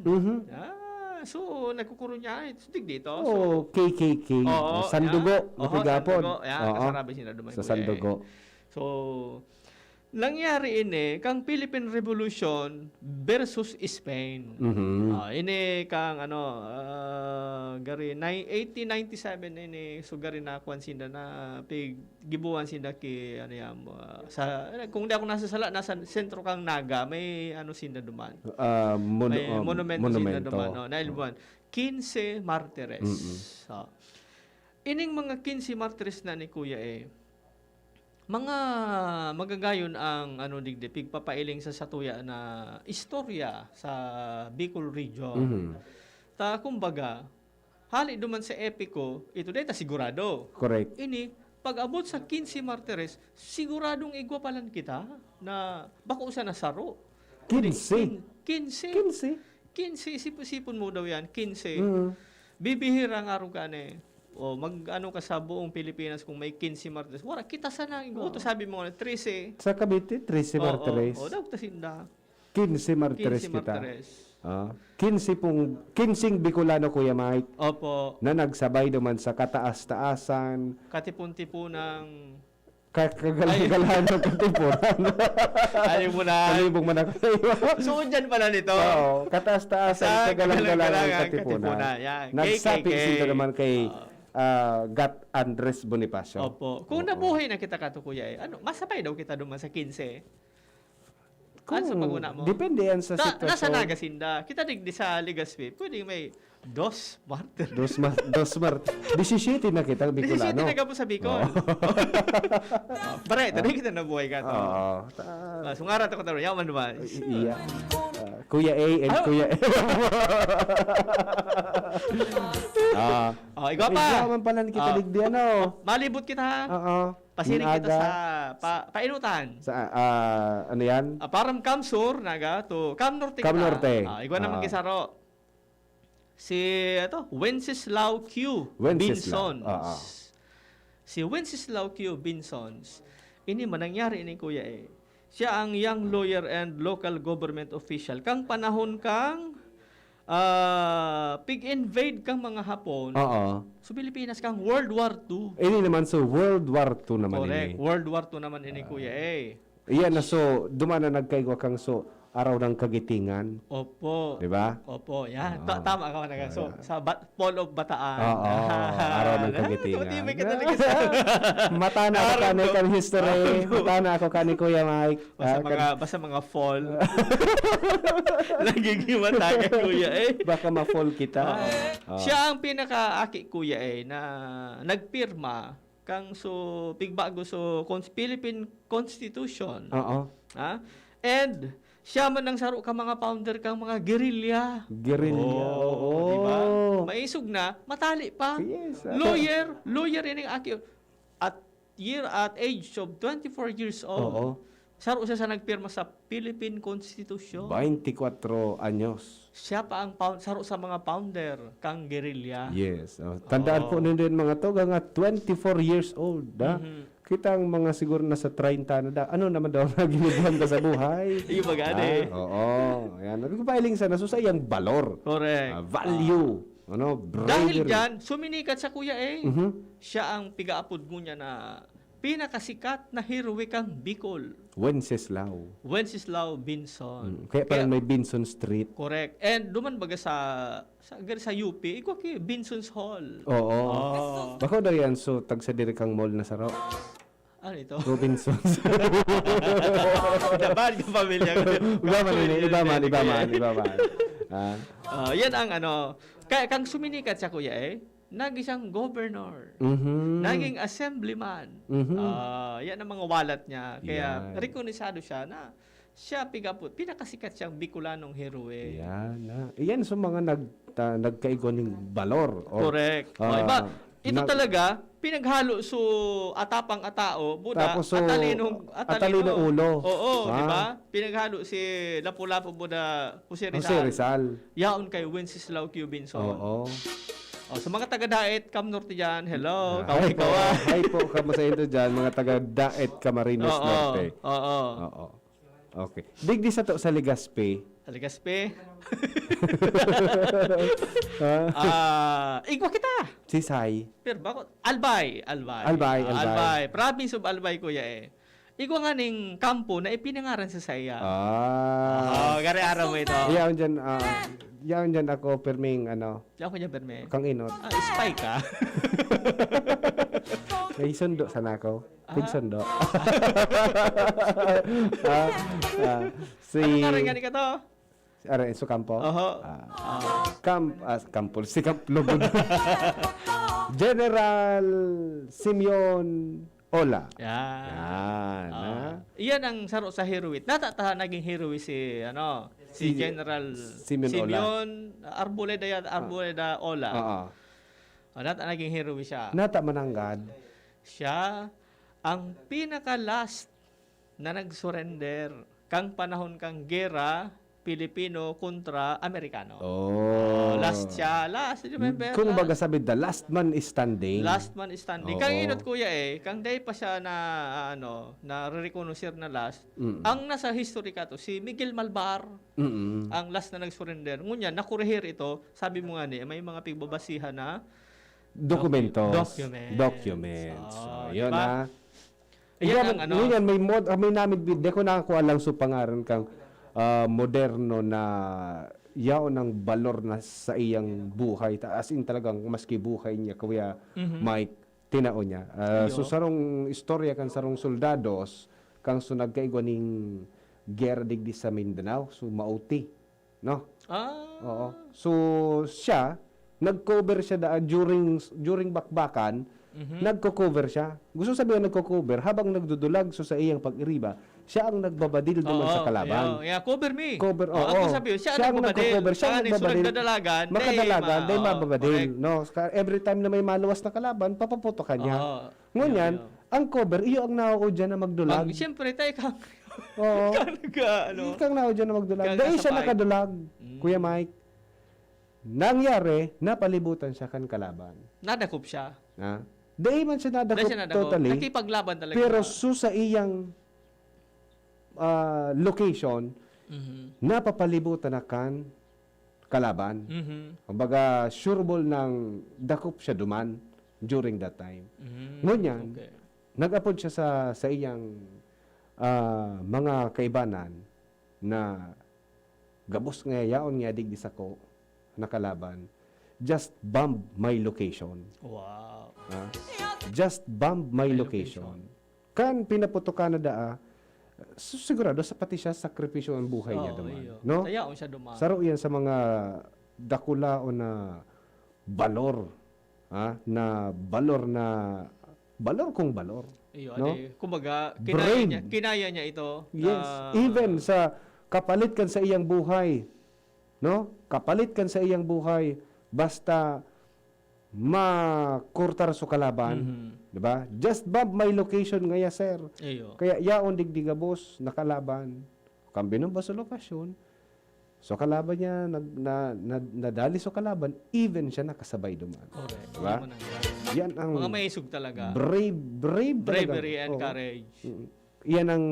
So, nagkukuro niya. Dig dito. So, KKK. Sandugo. Napigapod. Kasabay sinda duman. Sa Sandugo. So, nangyari ini kang Philippine Revolution versus Spain. Ini kang gari 1897 ini so gari na kwan sinda na gibuan sinda ki sa kung di ako nasa sala nasa sentro kang Naga may sinda duman. May monumento sinda duman na ilbuan 15 martires. Ining mga 15 martires na ni Kuya mga magagayon ang digdi pigpapailing sa satuya na istorya sa Bicol region. Ta kumbaga hali duman sa epiko ito data sigurado. Correct. Ini pag abot sa 15 martires siguradong igwapalan kita na bako sa nasaro. 15. 15 sipon mo daw yan 15. Bibihira nga araw ka o ka sa buong Pilipinas kung may 15 martires. Wala, kita sana. Ito sabi mo 13. Sa Cavite, 13 martires. daw tasinda. 15 martires kita. 15 Bicolano, Kuya Mike. Opo. Na nagsabay naman sa kataas-taasan. Katipon-tipunang kagalang-galang ng katipunan. Alibong manakayo. So, dyan pala nito. Oo. Kataas-taasan, kagalang-galang ng katipunan. Nagsapi sila naman kay Gat Andres Bonifacio. Opo. Kung nabuhay na kita kato, Kuya, masabay daw kita duman sa 15. Ano sa paguna mo? Depende yan sa sitwasyon. Nasa Nagasinda. Kita digdi sa Legazpi. Pwede may 2 martires. 17 na kita, Bicolano. 17 na ka po sa Bicol. Bare, tadi kita nabuhay ka to. Sungarat ako taro. Yaman ba? Iya. Kuya A and Kuya A. Ikaw pa. Ikaw pala kita digdi Malibot kita. Pasiring kita sa painutan. Sa ano yan? Param Kamsur naga to Kamnorte. Kamnorte. Igwa naman kisaro. Si Wenceslao Q. Binsons. Si Wenceslao Q. Binsons. Ini manangyari ini Kuya Siya ang young lawyer and local government official. Kang panahon kang pig-invade kang mga Hapon. So Pilipinas kang World War II. Ini naman so World War II naman. Correct. World War II naman ini Kuya Iyan na so dumana nagkaigwa kang so araw ng kagitingan. Opo. Di ba? Opo, yan. Tama ka man. So, sa Fall of Bataan. Araw ng kagitingan. Tumutibay ka talaga sa... Mata na ako kanay kan history. Mata na ako kanay Kuya Mike. Basta mga fall. Nagigimata ka, Kuya Baka ma-fall kita. Siya ang pinaka-aki, Kuya na nagpirma kang so pigbago so Philippine Constitution. And siya man ang saro ka mga founder kang mga guerrilla. Oo. Diba? Maisog na, matali pa. Yes. Lawyer ini aki at age of 24 years old. Saro siya sa nagpirma sa Philippine Constitution. 24 anyos. Siya pa ang saro sa mga founder kang guerrilla. Yes. Tandaan po din mga to nga 24 years old. Kitang mga siguro na sa 30 na ano naman daw na ginubuhan ka sa buhay. Yung magani. Yan. Nagpapahiling sana so sayang valor. Correct. Value. Dahil dyan, suminikat sa Kuya siya ang pigaapod mo niya na pinakasikat na heroic ang Bicol. Wenceslao Binson. Kaya parang may Binson Street. Correct. And duman baga sa UP, ikaw kay Binson's Hall. Bako daw yan, so tag sa dirikang mall na saro. Ano ito? Robinsons. Daban ka pamilya ko. Iba man. Yan ang kaya kang suminikat sa Kuya naging siyang governor, naging assemblyman. Yan ang mga walat niya. Kaya rekonisado siya na siya pinakasikat siyang Bicolanong hero Yan so mga nagkaigoning valor. Correct. Ito talaga pinaghalo so atapang atao buda atalino ulo. Di ba? Pinaghalo si Lapu-Lapu buda Jose Rizal. Yaon kay Wenceslao Q. Binson. Sa mga taga-Daet, Kamnorte dyan, hello, kawa. Hi po, kamusta ito dyan, mga taga-Daet, Camarines Norte. Okay. Digdi sa to sa Legazpi. Sa Legazpi? Igwa kita. Si Sai. Pero bakit? Albay. Province of Albay, Kuya igwa nga ning kampo na ipinangaran sa saya. Gari araw mo ito. Yan dyan ako, perming, Diyan ko niya, Berme. kang inot. Spy ka? May sundo sana ako. Pigsundo. Ano nga rin gani ka to? Enzo Campo? Campo. Si Campo. General Simeon Ola. Yan. Iyan ang saro sa heroit. Natata naging heroit si General Simeon Arboleda Ola. Nata naging heroit siya. Nata mananggad. Siya ang pinaka-last na nag-surrender kang panahon kang gera Pilipino kontra Amerikano. Last siya. Remember? Kung baga sabi, the last man is standing. Last man is standing. Kang inot kuya kang day pa siya na re-reconocer na last. Ang nasa history ka to, si Miguel Malvar, ang last na nag-surrender. Ngunyan, nakurehir ito, sabi mo nga may mga pigbabasihan na Documents. Yun diba? Yan, may namin di ko nakakuha lang sa pangaran kang moderno na yaon ng balor na sa iyang buhay. As in talagang maski buhay niya, Kuya Mike, tinao niya. So sarong istorya kan sarong soldados, kang so nagkaigwaning gera digdi sa Mindanao, so mauti. No? Oo. So siya, nag-cover siya during bakbakan, nagko-cover siya. Gusto sabihin nagko-cover, habang nagdudulag so sa iyang pag-iriba, siya ang nagbabadil duman sa kalaban. Cover me. Cover, Ako sabi, siya ang nagbabadil. Siya ang nagbabadil. Makadalagan, day mababadil. No? Every time na may maluwas na kalaban, papaputokan niya. Ngunyan, ang cover, iyo ang nauo dyan na magdulag. Siyempre, tayo kang... Kang nauo dyan na magdulag. Dahil siya nakadulag, Kuya Mike. Nangyari, napalibutan siya kan kalaban. Nadakop siya. Dahil man siya nadakop totally. Nakipaglaban talaga. Pero sa iyang location, napapalibutan na kan kalaban. Kumbaga, sureball ng dakop siya duman during that time. Ngunyan, nag-apod siya sa iyang mga kaibanan na gabos nga yaon nga digdi sa ko na kalaban, just bomb my location. Wow. Just bomb my location. Kan pinaputokan na daa, sigurado sa pati siya sakripisyo ang buhay niya duman. No? Sayaon siya duman. Saro yan sa mga dakula o na balor. Na balor kung balor. No? Kumbaga, kinaya niya ito. Yes. Even sa kapalit kan sa iyang buhay. No? Kapalit kan sa iyang buhay basta makurtar sa kalaban, di ba? Just bomb my location ngaya, sir. Kaya yaon digdigabos nakalaban. Kambinong ba sa lokasyon? So kalaban niya nadali sa kalaban, even siya nakasabay duman. Di ba? Yan ang mga maisog talaga. Bravery and courage. Yan ang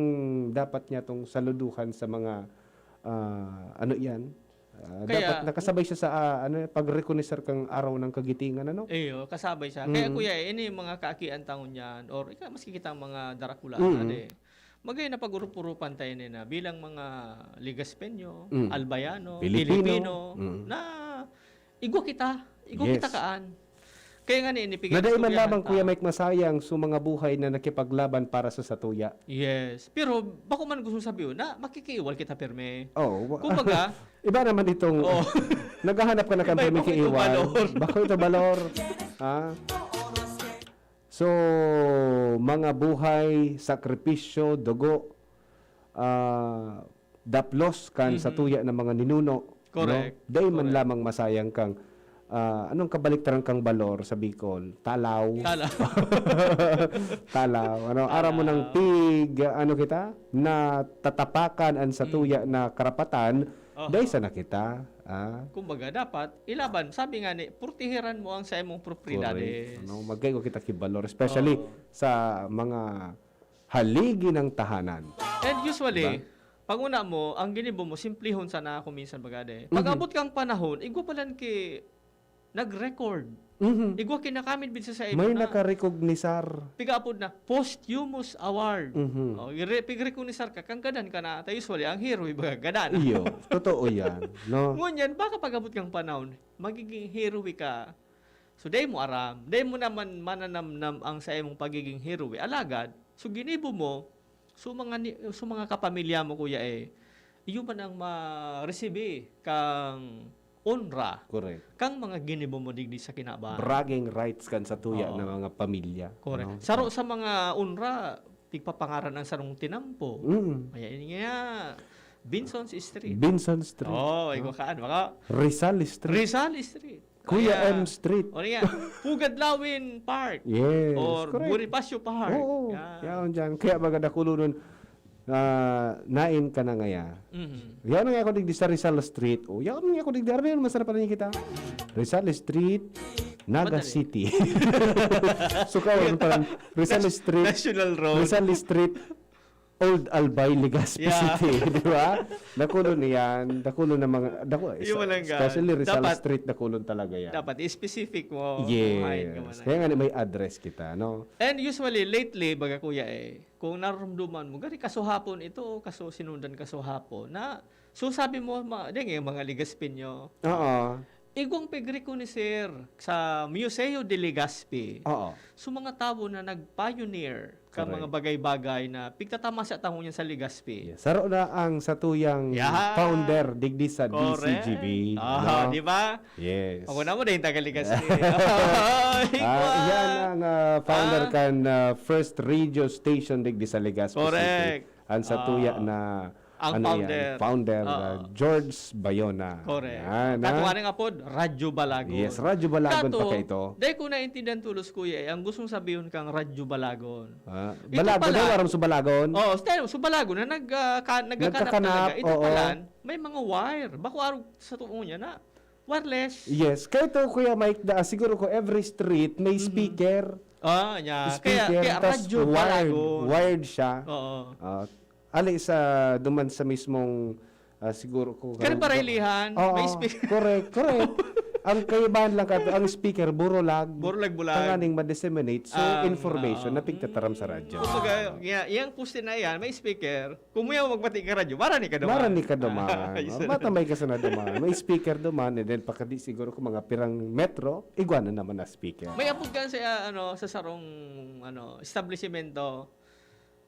dapat niya tong saluduhan sa mga dapat nakasabay siya sa pag-reconnoisseur kang araw ng kagitingan kasabay siya. Kaya kuya, ini mga kaakian taon niyan or maski kita mga darakula magay na pag-urup-urupan tayo na bilang mga Ligaspeño, Albayano, Filipino na igwa kita kaan. Kaya nga inipigay. Nadaiman lamang Kuya Mike masayang sa mga buhay na nakipaglaban para sa satuya. Yes. Pero bako man gusto sabihin na makikiiwal kita perme. Kumbaga, iba naman itong naghahanap ka na kang perme kiiwal. Bako ito balor. So, mga buhay, sakripisyo, dugo, daplos kan satuya ng mga ninuno. Correct. No? Daiman lamang masayang kang anong kabaliktaran kang balor sa Bicol? Talaw. Talaw. Ara mo ng kita? Na tatapakan ang satuya na karapatan, dahil sa nakita. Kumbaga, dapat ilaban. Sabi nga purtihiran mo ang sa imong propriedades. Magkaigo kita kibalor, especially sa mga haligi ng tahanan. And usually, pag una mo, ang ginibo mo, simplihon sana ako minsan bagade. Pag abot kang panahon, igwa palan nag-record Igwa kinakamit bin sa imo May na. nakarecognisar. Pigapod na posthumous award. Oh, pigrecognisar ka kang gadan ka na. Tayo usually ang hero iba gadan. Iyo, totoo yan. No? Ngunyan, baka pagabot kang panahon, magiging hero ka. So, day mo aram. Day mo naman mananamnam ang sa imong pagiging hero. Alagad, so ginibo mo, so mga kapamilya mo, kuya, iyo man ang ma-receive kang onra. Correct. Kang mga ginibo mo digdi sa kinabahan. Bragging rights kan sa tuya Oo. ng mga pamilya. Correct. No? Saro sa mga onra, tigpapangaran ang sarong tinampo. Kaya yun nga, Vinson's Street. Binson Street. Oh, ikaw kaan. Baka Rizal Street. Rizal Street. Kuya Kaya, M Street. O nga, Pugadlawin Park. Yes, Or correct. Bonifacio Park. Oo, Yan. yan dyan. Kaya maganda ko nun, nain ka na ngaya. Yan nga ako digdi sa Rizal Street. O, yan nga ako digdi. Armin, masarap pa rin kita. Rizal Street, Naga Madali. City. So, kawan parang Rizal Street, National Road. Rizal Street, Old Albay, Legazpi Yeah. City. Di ba? Nakulon niyan. Nakulon ng mga, Yung walang gan. especially Rizal Dapat- Street, nakulon talaga yan. Dapat i-specific mo. Yes. Kuhain ka man. Kaya nga may address kita, no? And usually, lately, baga kuya kung nararamdaman mo, gari kasuhapon ito, kaso sinundan kasuhapon, na, so sabi mo, mga Legazpi nyo, Oo. igwang pigre ko ni Sir sa Museo de Legazpi. Oo. So mga tao na nag-pioneer ka Correct. mga bagay-bagay na pigtatama sa tamo niya sa Legazpi. Saro na ang satuyang Yeah. founder digdi sa Correct. DCGB. Ah, no? di ba? Yes. Ako na mo din taga Legazpi. Yan ang founder kan first radio station digdi sa Legazpi Correct. City. Ang satuya na ang founder Oo. George Bayona. Correct. Yan, Katuwa nga po, Radyo Balagon. Yes, Radyo Balagon pa kayo ito. Dahil ko naintindihan tulos kuya, ang gustong sabihin kang Radyo Balagon. Ito Balagon pala- daw, waram sa Balagon. Oo, so Balagon na nagkakanap Nagkakanap, talaga. Ito oo. pala, may mga wire. Bako araw sa tuong niya na, wireless. Yes, kaya ito Kuya Mike, siguro ko every street may speaker. Ah, niya. Speaker, Kaya tas Radyo Balagon. wired siya. Oo. Ali sa duman sa mismong siguro ko. Kaya parilihan, Oo, may speaker. Correct. Ang kaibahan lang kato, ang speaker burolag. Burolag-bulag. Panganing ma-disseminate so information na pigtataram sa radyo. Kumbaga, yung poste na yan, may speaker. Kung mo magpati ka radyo, marani ka naman. Marani ka duman. Ayos. Matamay ka sa na duman. May speaker duman and then pakadi siguro ko mga pirang metro, iguana naman na speaker. May apod ka sa sarong establishmento.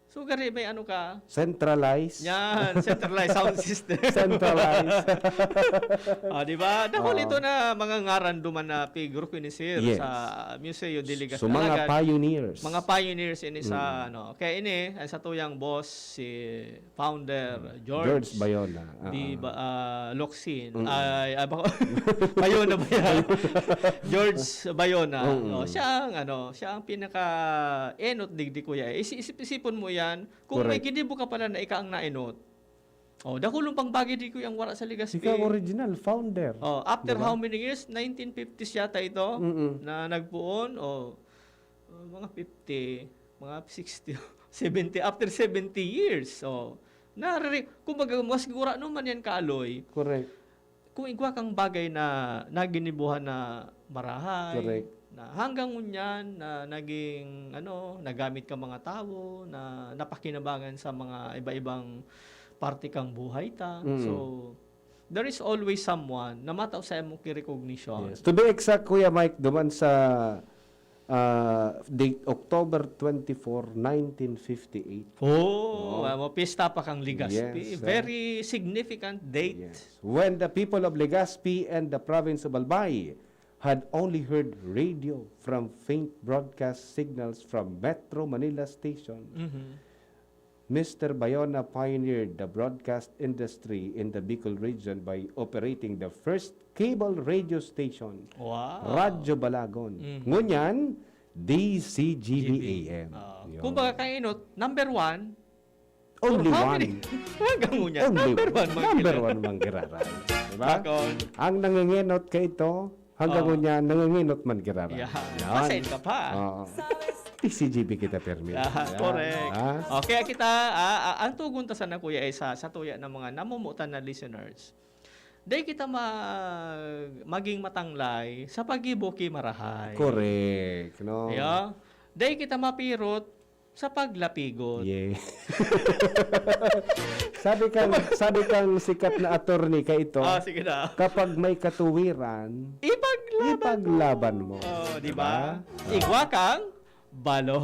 So, gari, may ano ka? Centralized. Yan, centralized sound system. Centralized. Di ba? Dahil ito na mga ngaran duman na figure ko ni Sir Yes. sa Museo de Legazpi. So mga pioneers. Mga pioneers ini sa kaya ini ang sa tuyang boss si founder George Bayona. Locsin. Bayona ba yan? George Bayona. Siya ang pinaka enot digdi kuya. Isipon mo yan. Kung may ginibo ka pala na ika ang naenot. Dakulong pang bagay di ko yung wala sa Legazpi. Ikaw original founder. After how many years? 1950s yata ito na nagpuon. Mga 50, mga 60, 70, after 70 years. Kumbaga, mas sigura naman yan kaaloy. Correct. Kung igwa kang bagay na naginibuhan na marahay. Correct. Na hanggang ngunyan na naging nagamit ka mga tao na napakinabangan sa mga iba-ibang parte kang buhay ta. So there is always someone na mataw sa imong recognition. Yes. To be exact, Kuya Mike, duman sa date October 24, 1958. Pista pa kang Legazpi. Yes, Very significant date. Yes. When the people of Legazpi and the province of Albay had only heard radio from faint broadcast signals from Metro Manila Station, Mr. Bayona pioneered the broadcast industry in the Bicol region by operating the first cable radio station, Wow. Radyo Balagon. Ngunyan, DCGB-AM. Kung baka kainot, number one, Only how one. many? Hanggang ngunyan, Only number one. Number one manggiraray. Diba? Bakon. Ang nanginginot ka ito, hanggang ngunyan, nanginginot man giraray. Yeah. Pasain ka pa. Oo. DCGB kita permit. Correct. Okay, kita, ang tugon ta sana kuya ay sa tuya ng mga namumutan na listeners. Day kita maging matanglay sa pagibuki marahay. Correct. No? Yeah. Day kita mapirot sa paglapigot. Yeah. sabi kang sikat na attorney ka ito. Sige na. Kapag may katuwiran, ipaglaban mo. Di ba? Igwa kang balon.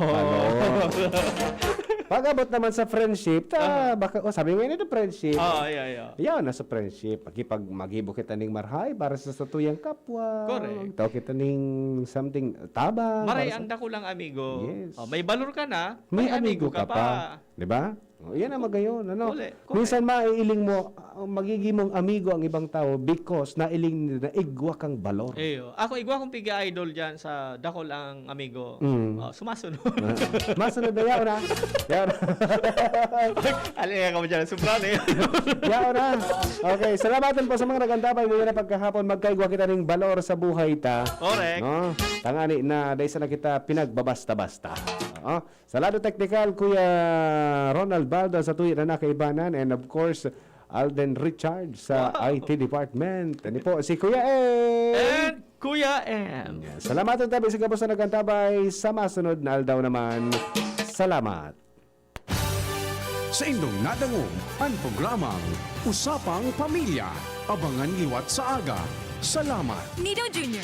Pag-abot naman sa friendship, baka, sabi nga nito friendship. Yeah. Yan, nasa friendship. Mag-ibo kita ning marhay para sa satuyang kapwa. Correct. Tao kita ning something tabang. Maray, anda ko lang amigo. Yes. May balor ka na, May amigo ka pa. Di ba? Yan ang magayon. Ano? Minsan maiiling mo, magiging mong amigo ang ibang tao because nailing na igwa kang balor. Ako igwa kong piga idol dyan sa dakol ang amigo. Sumasunod. Masunod na yaon na. Yaon na. Alin ka mo dyan, subra na yun. Yaon na. Okay, salamatan po sa mga nagandabay ngayon na pagkahapon. Magkaigwa kita ning balor sa buhay ta. Correct. No? Tangani na dahil sa na kita pinagbabasta-basta. Salado Technical, Kuya Ronald Baldo sa tuwi na nakaibanan, and of course Alden Richard sa IT Department. Ano po si Kuya And Kuya M. Salamat tabi sa kapos na nagkantabay. Sa masunod na aldaw naman. Salamat. Sa inyong nadangog ang programang Usapang Pamilya. Abangan liwat sa aga. Salamat. Nido Jr.,